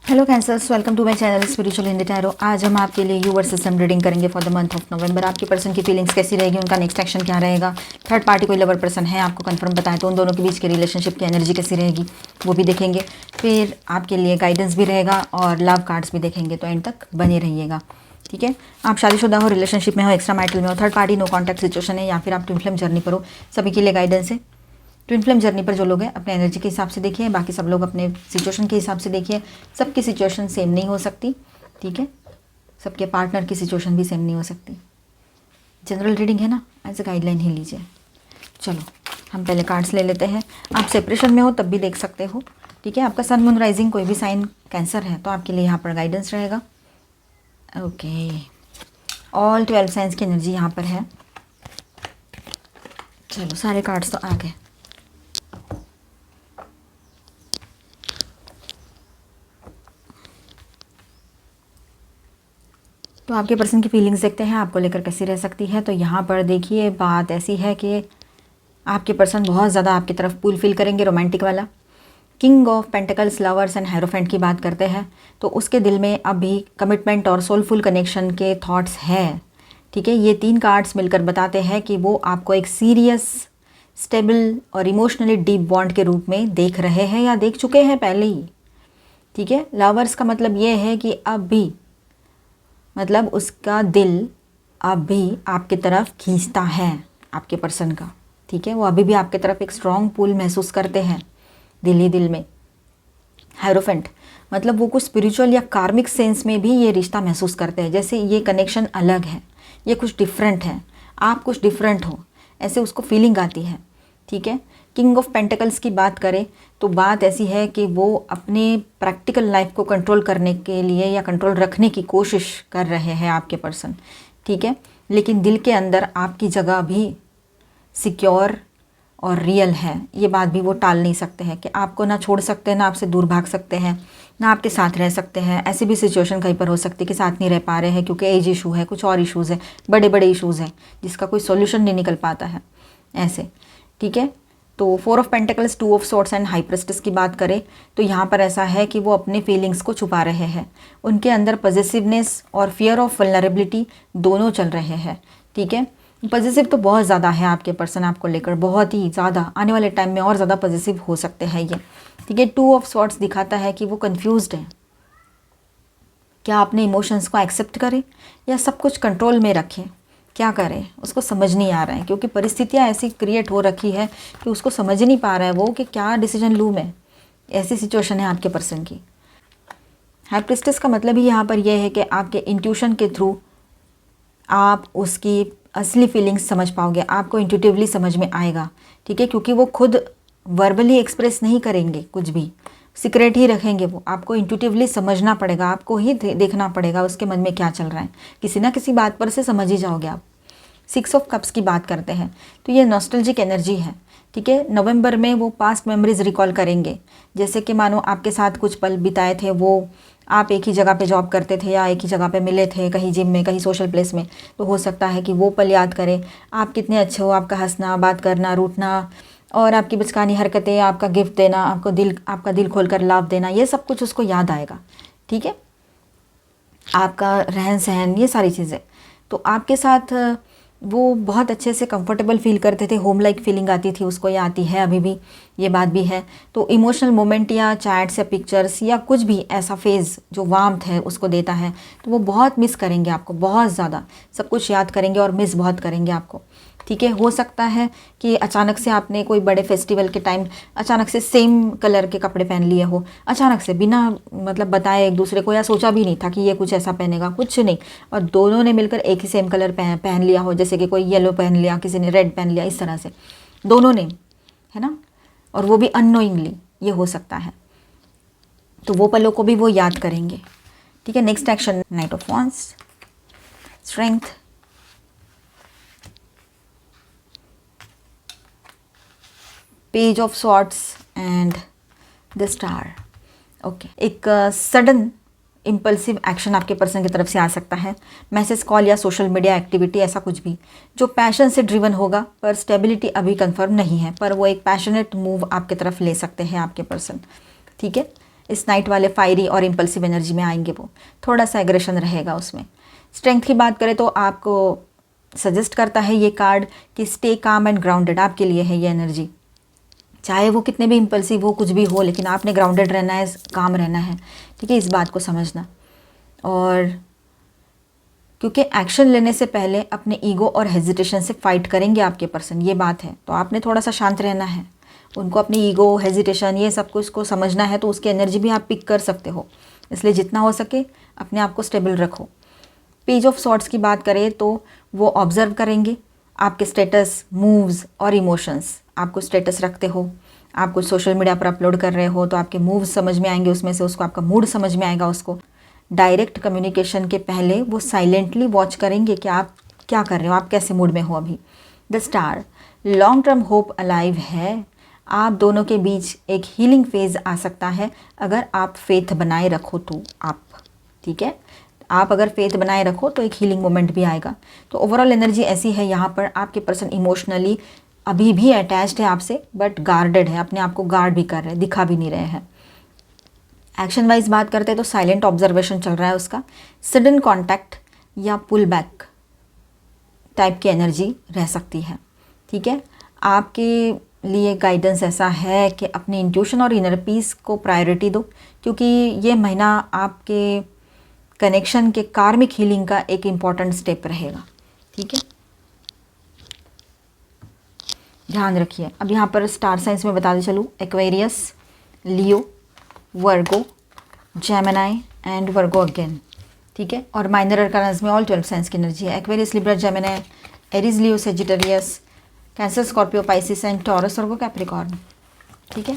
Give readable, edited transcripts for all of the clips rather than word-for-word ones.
Hello cancers, welcome to my channel spiritual Hindi tarot. आज हम आपके लिए यूवर सिस्टम रीडिंग करेंगे for the month of November. आपके पर्सन की फीलिंग्स कैसी रहेगी, उनका नेक्स्ट एक्शन क्या रहेगा, थर्ड पार्टी कोई लवर पर्सन है आपको कंफर्म बताएं तो उन दोनों के बीच की रिलेशनशिप की एनर्जी कैसी रहेगी वो भी देखेंगे। फिर आपके लिए गाइडेंस भी रहेगा और लव कार्ड्स भी देखेंगे, तो एंड तक बने रहिएगा। ठीक है, आप शादीशुदा हो, रिलेशनशिप में हो, एक्स्ट्रा मैरिटल में हो, third party no contact situation है, या फिर आप ट्विन फ्लेम जर्नी पर हो, सभी के लिए गाइडेंस है। ट्विन फ्लेम जर्नी पर जो लोग हैं अपने एनर्जी के हिसाब से देखिए, बाकी सब लोग अपने सिचुएशन के हिसाब से देखिए। सबकी सिचुएशन सेम नहीं हो सकती, ठीक है, सबके पार्टनर की सिचुएशन भी सेम नहीं हो सकती। जनरल रीडिंग है ना, एज ए गाइडलाइन ही लीजिए। चलो हम पहले कार्ड्स ले लेते हैं। आप सेपरेशन में हो तब भी देख सकते हो, ठीक है। आपका सन मून राइजिंग कोई भी साइन कैंसर है तो आपके लिए यहाँ पर गाइडेंस रहेगा। ओके, ऑल 12 साइंस की एनर्जी यहाँ पर है। चलो सारे कार्ड्स तो आ गए। तो आपके पर्सन की फीलिंग्स देखते हैं आपको लेकर कैसी रह सकती है। तो यहाँ पर देखिए बात ऐसी है कि आपके पर्सन बहुत ज़्यादा आपकी तरफ पुल फील करेंगे, रोमांटिक वाला। King of pentacles, lovers and hierophant की बात करते हैं तो उसके दिल में अभी कमिटमेंट और सोलफुल कनेक्शन के थॉट्स हैं, ठीक है। ये 3 कार्ड्स मिलकर बताते हैं कि वो आपको एक सीरियस, स्टेबल और इमोशनली डीप बॉन्ड के रूप में देख रहे हैं या देख चुके हैं पहले ही, ठीक है। लवर्स का मतलब ये है कि अब भी, मतलब उसका दिल अब भी आपकी तरफ खींचता है आपके पर्सन का, ठीक है। वो अभी भी आपकी तरफ एक स्ट्रॉन्ग पुल महसूस करते हैं दिल ही दिल में। हायरोफेंट मतलब वो कुछ स्पिरिचुअल या कार्मिक सेंस में भी ये रिश्ता महसूस करते हैं, जैसे ये कनेक्शन अलग है, ये कुछ डिफरेंट है, आप कुछ डिफरेंट हो, ऐसे उसको फीलिंग आती है, ठीक है। किंग ऑफ पेंटिकल्स की बात करें तो बात ऐसी है कि वो अपने प्रैक्टिकल लाइफ को कंट्रोल करने के लिए या कंट्रोल रखने की कोशिश कर रहे हैं आपके पर्सन, ठीक है। लेकिन दिल के अंदर आपकी जगह भी सिक्योर और रियल है, ये बात भी वो टाल नहीं सकते हैं कि आपको ना छोड़ सकते हैं, ना आपसे दूर भाग सकते हैं, ना आपके साथ रह सकते हैं। ऐसी भी सिचुएशन कहीं पर हो सकती है कि साथ नहीं रह पा रहे हैं क्योंकि एज इशू है, कुछ और इश्यूज़ है, बड़े बड़े इश्यूज़ हैं जिसका कोई सॉल्यूशन नहीं निकल पाता है, ऐसे, ठीक है। तो 4 of pentacles, 2 of swords and high prestige की बात करें तो यहाँ पर ऐसा है कि वो अपने फीलिंग्स को छुपा रहे हैं। उनके अंदर पॉजिटिवनेस और फियर ऑफ वल्नरेबिलिटी दोनों चल रहे हैं, ठीक है। पॉजिटिव तो बहुत ज़्यादा है आपके पर्सन आपको लेकर, बहुत ही ज़्यादा, आने वाले टाइम में और ज़्यादा पॉजिटिव हो सकते हैं ये, ठीक है। 2 ऑफ सॉर्ड्स दिखाता है कि वो कंफ्यूज्ड है, क्या अपने इमोशंस को एक्सेप्ट करें या सब कुछ कंट्रोल में रखें, क्या करें उसको समझ नहीं आ रहा है, क्योंकि परिस्थितियाँ ऐसी क्रिएट हो रखी है कि उसको समझ नहीं पा रहा है वो कि क्या डिसीजन लूँ मैं। ऐसी सिचुएशन है आपके पर्सन की। हाई प्रीस्टेस का मतलब ही यहाँ पर यह है कि आपके इंट्यूशन के थ्रू आप उसकी असली फीलिंग्स समझ पाओगे, आपको इंट्यूटिवली समझ में आएगा, ठीक है। क्योंकि वो खुद वर्बली एक्सप्रेस नहीं करेंगे, कुछ भी सीक्रेट ही रखेंगे, वो आपको इंट्यूटिवली समझना पड़ेगा, आपको ही देखना पड़ेगा उसके मन में क्या चल रहा है, किसी ना किसी बात पर से समझ ही जाओगे आप। 6 ऑफ कप्स की बात करते हैं तो ये नॉस्टैल्जिक एनर्जी है, ठीक है। नवंबर में वो पास्ट मेमोरीज रिकॉल करेंगे, जैसे कि मानो आपके साथ कुछ पल बिताए थे, वो आप एक ही जगह पे जॉब करते थे या एक ही जगह पे मिले थे, कहीं जिम में, कहीं सोशल प्लेस में, तो हो सकता है कि वो पल याद करें, आप कितने अच्छे हो, आपका हंसना, बात करना, रूठना और आपकी बचकानी हरकतें, आपका गिफ्ट देना, आपका दिल खोलकर लाभ देना, ये सब कुछ उसको याद आएगा, ठीक है। आपका रहन सहन, ये सारी चीज़ें, तो आपके साथ वो बहुत अच्छे से कंफर्टेबल फील करते थे, होम लाइक फीलिंग आती थी उसको, या आती है अभी भी, ये बात भी है। तो इमोशनल मोमेंट या चैट्स या पिक्चर्स या कुछ भी ऐसा फेज़ जो वार्मथ है उसको देता है, तो वो बहुत मिस करेंगे आपको, बहुत ज़्यादा सब कुछ याद करेंगे और मिस बहुत करेंगे आपको, ठीक है। हो सकता है कि अचानक से आपने कोई बड़े फेस्टिवल के टाइम अचानक से सेम कलर के कपड़े पहन लिए हो, अचानक से बिना मतलब बताए एक दूसरे को, या सोचा भी नहीं था कि ये कुछ ऐसा पहनेगा, कुछ नहीं, और दोनों ने मिलकर एक ही सेम कलर पहन लिया हो, जैसे कि कोई येलो पहन लिया, किसी ने रेड पहन लिया, इस तरह से दोनों ने, है ना, और वो भी अननोइंगली, ये हो सकता है। तो वो पलों को भी वो याद करेंगे, ठीक है। Next action, night of wands, strength, page of swords and the star. Okay, एक सडन इम्पल्सिव एक्शन आपके पर्सन की तरफ से आ सकता है, मैसेज, कॉल या सोशल मीडिया एक्टिविटी, ऐसा कुछ भी जो पैशन से ड्रिवन होगा, पर स्टेबिलिटी अभी कंफर्म नहीं है, पर वो एक पैशनेट मूव आपके तरफ ले सकते हैं आपके पर्सन, ठीक है। इस नाइट वाले फायरी और इम्पल्सिव एनर्जी में आएंगे, वो थोड़ा सा एग्रेशन रहेगा उसमें। स्ट्रेंथ की बात करें तो आपको सजेस्ट करता है ये कार्ड कि स्टे काम एंड ग्राउंडेड, आपके लिए है ये एनर्जी। चाहे वो कितने भी इम्पल्सिव हो, कुछ भी हो, लेकिन आपने ग्राउंडेड रहना है, काम रहना है, ठीक है, इस बात को समझना। और क्योंकि एक्शन लेने से पहले अपने ईगो और हेजिटेशन से फाइट करेंगे आपके पर्सन, ये बात है, तो आपने थोड़ा सा शांत रहना है। उनको अपनी ईगो, हेजिटेशन, ये सब कुछ को समझना है, तो उसकी एनर्जी भी आप पिक कर सकते हो, इसलिए जितना हो सके अपने आप को स्टेबल रखो। पेज ऑफ सॉर्ट्स की बात करें तो वो ऑब्जर्व करेंगे आपके स्टेटस, मूव्स और इमोशंस। आपको स्टेटस रखते हो, आप कुछ सोशल मीडिया पर अपलोड कर रहे हो, तो आपके मूव्स समझ में आएंगे, उसमें से उसको आपका मूड समझ में आएगा उसको। डायरेक्ट कम्युनिकेशन के पहले वो साइलेंटली वॉच करेंगे कि आप क्या कर रहे हो, आप कैसे मूड में हो अभी। The star, long term hope alive है, आप दोनों के बीच एक हीलिंग फेज आ सकता है अगर आप फेथ बनाए रखो तो आप, ठीक है, आप अगर फेथ बनाए रखो तो एक हीलिंग मोमेंट भी आएगा। तो ओवरऑल एनर्जी ऐसी है, यहाँ पर आपके पर्सन इमोशनली अभी भी अटैच्ड है आपसे, बट गार्डेड है, अपने आप को गार्ड भी कर रहे हैं, दिखा भी नहीं रहे हैं। एक्शन वाइज बात करते हैं तो साइलेंट ऑब्जर्वेशन चल रहा है उसका। सडन कॉन्टैक्ट या पुल बैक टाइप की एनर्जी रह सकती है, ठीक है। आपके लिए गाइडेंस ऐसा है कि अपनी इंट्यूशन और इनर पीस को प्रायोरिटी दो, क्योंकि ये महीना आपके कनेक्शन के कार्मिक हीलिंग का एक इम्पॉर्टेंट स्टेप रहेगा, ठीक है, ध्यान रखिए। अब यहाँ पर स्टार साइंस में बताते चलूँ, Aquarius, Leo, Virgo, Gemini and Virgo again, ठीक है। और माइनर अरकानास में ऑल 12 साइंस की एनर्जी है। Aquarius, Libra, Gemini, Aries, Leo, Sagittarius, cancer, Scorpio, Pisces and taurus, Virgo, Capricorn, ठीक है।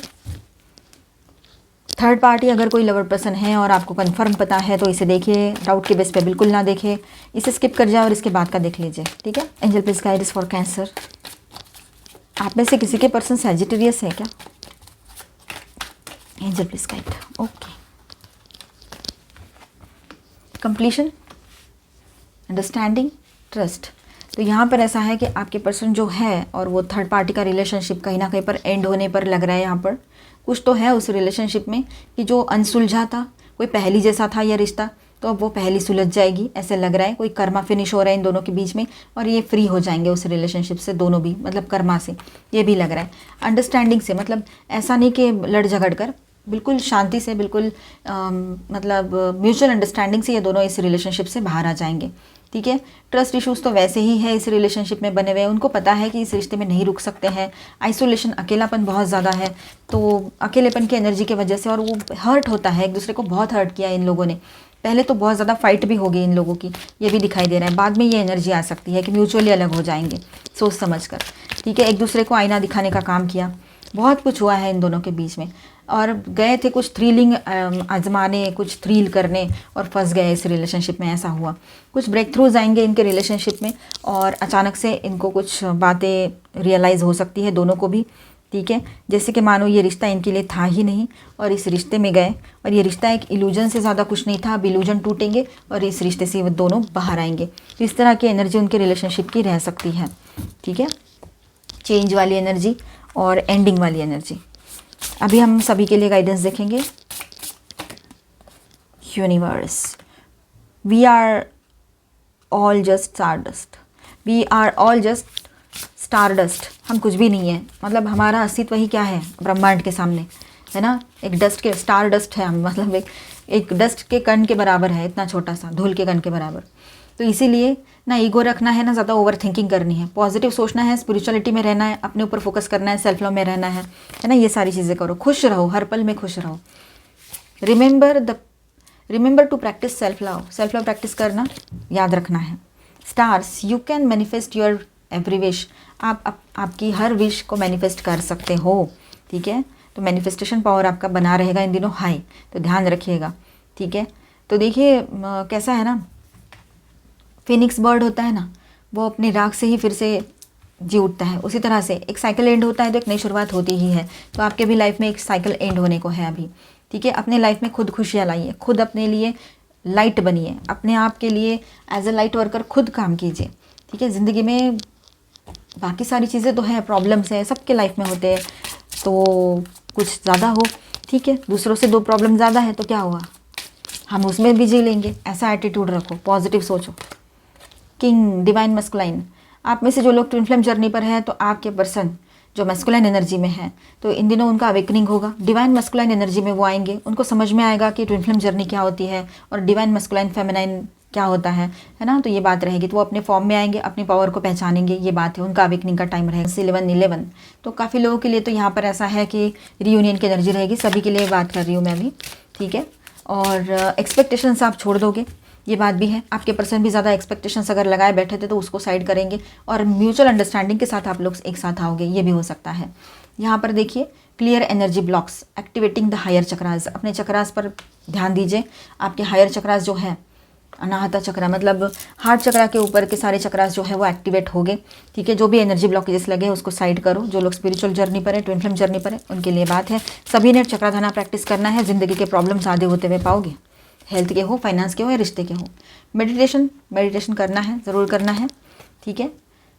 थर्ड पार्टी अगर कोई लवर पर्सन है और आपको कंफर्म पता है तो इसे देखिए, डाउट के बेस पे बिल्कुल ना देखे, इसे स्किप कर जाए और इसके बाद का देख लीजिए, ठीक है। Angel please guide for cancer. आप में से किसी के पर्सन सैजिटेरियस है क्या? Angel please guide. Okay, completion, understanding, trust. तो यहाँ पर ऐसा है कि आपके पर्सन जो है और वो थर्ड पार्टी का रिलेशनशिप कहीं ना कहीं पर एंड होने पर लग रहा है। यहाँ पर कुछ तो है उस रिलेशनशिप में कि जो अनसुलझा था, कोई पहली जैसा था यह रिश्ता, तो अब वो पहली सुलझ जाएगी, ऐसे लग रहा है। कोई कर्मा फिनिश हो रहा है इन दोनों के बीच में और ये फ्री हो जाएंगे उस रिलेशनशिप से, दोनों भी, मतलब कर्मा से, ये भी लग रहा है। अंडरस्टैंडिंग से, मतलब ऐसा नहीं कि लड़ झगड़ कर, बिल्कुल शांति से, बिल्कुल मतलब म्यूचुअल अंडरस्टैंडिंग से ये दोनों इस रिलेशनशिप से बाहर आ जाएंगे, ठीक है। ट्रस्ट इश्यूज तो वैसे ही है इस रिलेशनशिप में बने हुए, उनको पता है कि इस रिश्ते में नहीं रुक सकते हैं। आइसोलेशन, अकेलापन बहुत ज़्यादा है, तो अकेलेपन की एनर्जी की वजह से, और वो हर्ट होता है, एक दूसरे को बहुत हर्ट किया इन लोगों ने। पहले तो बहुत ज़्यादा फाइट भी होगी इन लोगों की, ये भी दिखाई दे रहा है। बाद में ये एनर्जी आ सकती है कि म्यूचुअली अलग हो जाएंगे सोच समझ कर, ठीक है। एक दूसरे को आईना दिखाने का काम किया, बहुत कुछ हुआ है इन दोनों के बीच में, और गए थे कुछ थ्रिलिंग आजमाने, कुछ थ्रिल करने, और फंस गए इस रिलेशनशिप में, ऐसा हुआ। कुछ ब्रेक थ्रूज आएंगे इनके रिलेशनशिप में, और अचानक से इनको कुछ बातें रियलाइज़ हो सकती है दोनों को भी, ठीक है। जैसे कि मानो ये रिश्ता इनके लिए था ही नहीं और इस रिश्ते में गए, और ये रिश्ता एक इल्यूजन से ज़्यादा कुछ नहीं था। अब इल्यूजन टूटेंगे और इस रिश्ते से वो दोनों बाहर आएंगे। तो इस तरह की एनर्जी उनके रिलेशनशिप की रह सकती है, ठीक है। चेंज वाली एनर्जी और एंडिंग वाली एनर्जी। अभी हम सभी के लिए गाइडेंस देखेंगे। Universe, we are all just stardust, we are all just stardust. हम कुछ भी नहीं है, मतलब हमारा अस्तित्व ही क्या है ब्रह्मांड के सामने, है ना। एक डस्ट के, स्टार डस्ट है हम, मतलब एक डस्ट के कण के बराबर है, इतना छोटा सा, धूल के कण के बराबर। तो इसीलिए ना ईगो रखना है, ना ज़्यादा ओवर थिंकिंग करनी है, पॉजिटिव सोचना है, स्पिरिचुअलिटी में रहना है, अपने ऊपर फोकस करना है, सेल्फ लव में रहना है ना। ये सारी चीज़ें करो, खुश रहो, हर पल में खुश रहो। Remember to practice self love, self love practice करना याद रखना है। Stars, you can manifest your every wish, आपकी हर विश को मैनिफेस्ट कर सकते हो, ठीक है। तो मैनिफेस्टेशन पावर आपका बना रहेगा इन दिनों हाई, तो ध्यान रखिएगा, ठीक है। तो देखिए कैसा है ना, फिनिक्स बर्ड होता है ना, वो अपनी राख से ही फिर से जी उठता है, उसी तरह से एक साइकिल एंड होता है तो एक नई शुरुआत होती ही है। तो आपके भी लाइफ में एक साइकिल एंड होने को है अभी, ठीक है। अपने लाइफ में खुद खुशियाँ लाइए, खुद अपने लिए लाइट बनिए, अपने आप के लिए एज ए लाइट वर्कर खुद काम कीजिए, ठीक है। ज़िंदगी में बाकी सारी चीज़ें तो है, प्रॉब्लम्स है, सबके लाइफ में होते हैं, तो कुछ ज़्यादा हो, ठीक है, दूसरों से 2 प्रॉब्लम ज़्यादा है तो क्या हुआ, हम उसमें भी जी लेंगे। ऐसा एटीट्यूड रखो, पॉजिटिव सोचो। किंग डिवाइन मस्कुलाइन, आप में से जो लोग ट्विन फ्लेम जर्नी पर है तो आपके पर्सन जो मस्कुलाइन एनर्जी में है तो इन दिनों उनका अवेकनिंग होगा। डिवाइन मस्कुलाइन एनर्जी में वो आएंगे, उनको समझ में आएगा कि ट्विन फ्लेम जर्नी क्या होती है और डिवाइन मस्कुलाइन फेमिनाइन क्या होता है ना। तो ये बात रहेगी, तो वो अपने फॉर्म में आएंगे, अपनी पावर को पहचानेंगे, ये बात है, उनका अवेकनिंग का टाइम रहेगा 11 तो काफ़ी लोगों के लिए तो यहाँ पर ऐसा है कि रीयूनियन की एनर्जी रहेगी, सभी के लिए बात कर रही हूँ मैं अभी, ठीक है। और एक्सपेक्टेशंस आप छोड़ दोगे, ये बात भी है। आपके पर्सन भी ज़्यादा एक्सपेक्टेशंस अगर लगाए बैठे थे तो उसको साइड करेंगे और म्यूचुअल अंडरस्टैंडिंग के साथ आप लोग एक साथ आओगे, ये भी हो सकता है। यहाँ पर देखिए clear energy blocks, activating the higher chakras, अपने चक्रास पर ध्यान दीजिए। आपके हायर चक्रास जो है, अनाहता चक्रा मतलब हार्ट चक्रा के ऊपर के सारे चक्रास जो है वो एक्टिवेट हो गए, ठीक है। जो भी एनर्जी ब्लॉकेजेस लगे उसको साइड करो। जो लोग स्पिरिचुअल जर्नी पर है, ट्विन फ्लेम जर्नी पर है, उनके लिए बात है। सभी ने चक्राधाना प्रैक्टिस करना है, ज़िंदगी के प्रॉब्लम्स आधे होते हुए पाओगे, हेल्थ के हो, फाइनेंस के हो या रिश्ते के हो। मेडिटेशन करना है, ज़रूर करना है, ठीक है।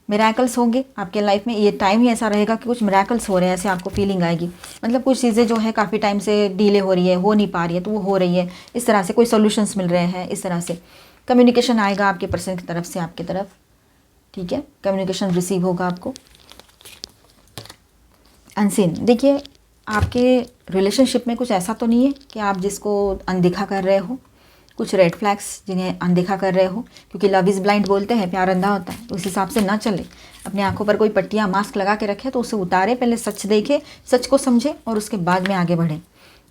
मिराकल्स होंगे आपके लाइफ में, ये टाइम ही ऐसा रहेगा कि कुछ मिराकल्स हो रहे हैं, ऐसे आपको फीलिंग आएगी। मतलब कुछ चीज़ें जो है काफ़ी टाइम से डिले हो रही है, हो नहीं पा रही है, तो वो हो रही है, इस तरह से कोई सोल्यूशंस मिल रहे हैं, इस तरह से कम्युनिकेशन आएगा आपके पर्सन की तरफ से आपकी तरफ, ठीक है। कम्युनिकेशन रिसीव होगा आपको। अनसीन, देखिए आपके रिलेशनशिप में कुछ ऐसा तो नहीं है कि आप जिसको अनदेखा कर रहे हो, कुछ रेड फ्लैग्स जिन्हें अनदेखा कर रहे हो, क्योंकि लव इज़ ब्लाइंड बोलते हैं, प्यार अंधा होता है, उस हिसाब से ना चले। अपनी आंखों पर कोई पट्टियाँ मास्क लगा के रखे तो उसे उतारे, पहले सच देखे, सच को समझे और उसके बाद में आगे बढ़े।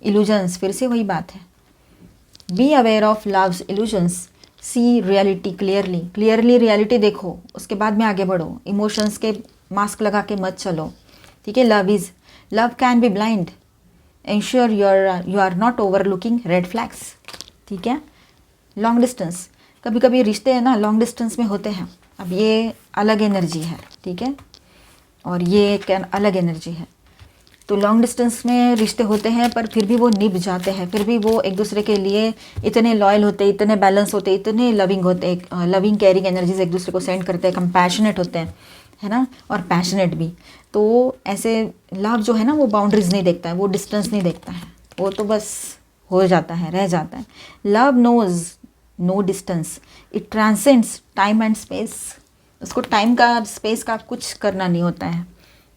इल्यूजन्स, फिर से वही बात है, be aware of love's illusions, see reality clearly reality देखो, उसके बाद में आगे बढ़ो। इमोशंस के मास्क लगा के मत चलो, ठीक है। Love can be blind, ensure you are not overlooking red flags, ठीक है। लॉन्ग डिस्टेंस, कभी कभी रिश्ते हैं ना लॉन्ग डिस्टेंस में होते हैं, अब ये अलग एनर्जी है, ठीक है, और ये एक अलग एनर्जी है। तो लॉन्ग डिस्टेंस में रिश्ते होते हैं पर फिर भी वो निभ जाते हैं, फिर भी वो एक दूसरे के लिए इतने लॉयल होते, इतने बैलेंस होते, इतने लविंग होते, लविंग केयरिंग एनर्जीज एक दूसरे को सेंड करते हैं, कंपैशनेट होते हैं, है ना, और पैशनेट भी। तो ऐसे लव जो है ना वो बाउंड्रीज नहीं देखता है, वो डिस्टेंस नहीं देखता है, वो तो बस हो जाता है, रह जाता है। Love knows no distance, it transcends time and space, उसको टाइम का स्पेस का कुछ करना नहीं होता है।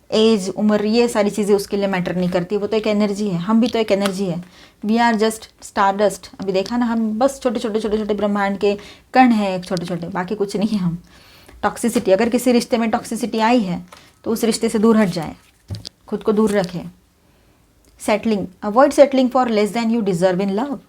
एज, उम्र, ये सारी चीज़ें उसके लिए मैटर नहीं करती, वो तो एक एनर्जी है, हम भी तो एक एनर्जी है। वी आर जस्ट स्टारडस्ट, अभी देखा ना, हम बस छोटे छोटे ब्रह्मांड के कण हैं, छोटे छोटे, बाकी कुछ नहीं है हम। टॉक्सिसिटी, अगर किसी रिश्ते में टॉक्सिसिटी आई है तो उस रिश्ते से दूर हट जाए, खुद को दूर रखें। Settling, avoid settling for less than you deserve in love,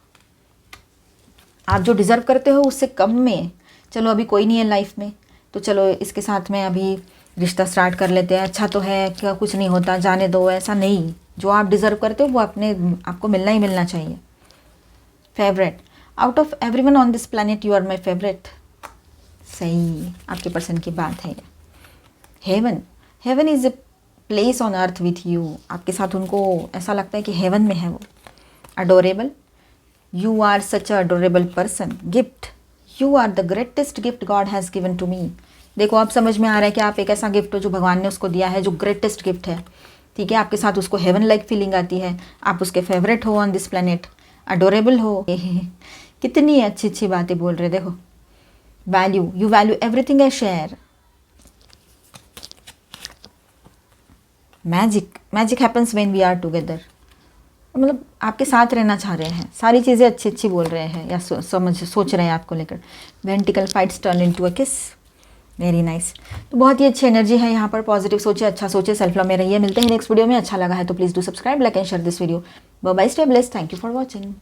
आप जो डिज़र्व करते हो उससे कम में, चलो अभी कोई नहीं है लाइफ में तो चलो इसके साथ में अभी रिश्ता स्टार्ट कर लेते हैं, अच्छा तो है, क्या कुछ नहीं होता, जाने दो, ऐसा नहीं। जो आप डिज़र्व करते हो वो आपको मिलना ही मिलना चाहिए। Favourite, out of everyone on this planet you are my favourite, सही, आपके पर्सन की बात है। Heaven is a place on earth with you, आपके साथ उनको ऐसा लगता है कि हेवन में है वो। Adorable, you are such a adorable person. Gift, you are the greatest gift God has given to me. देखो अब समझ में आ रहा है कि आप एक ऐसा गिफ्ट हो जो भगवान ने उसको दिया है, जो ग्रेटेस्ट गिफ्ट है, ठीक है। आपके साथ उसको हेवन लाइक फीलिंग आती है, आप उसके फेवरेट हो ऑन दिस प्लैनेट, अडोरेबल हो। कितनी अच्छी अच्छी बातें बोल रहे, देखो। Value, you value everything I share. Magic happens when we are together, मतलब आपके साथ रहना चाह रहे हैं, सारी चीज़ें अच्छी अच्छी बोल रहे हैं या सोच रहे हैं आपको लेकर। वेंटिकल फाइट्स टर्न इनटू अ किस, वेरी नाइस। तो बहुत ही अच्छी एनर्जी है यहाँ पर, पॉजिटिव सोचिए, अच्छा सोचिए, सेल्फ लव में रहिए। मिलते हैं नेक्स्ट वीडियो में, अच्छा लगा है तो please do subscribe, like and share this video. Bye bye, stay blessed, thank you for watching.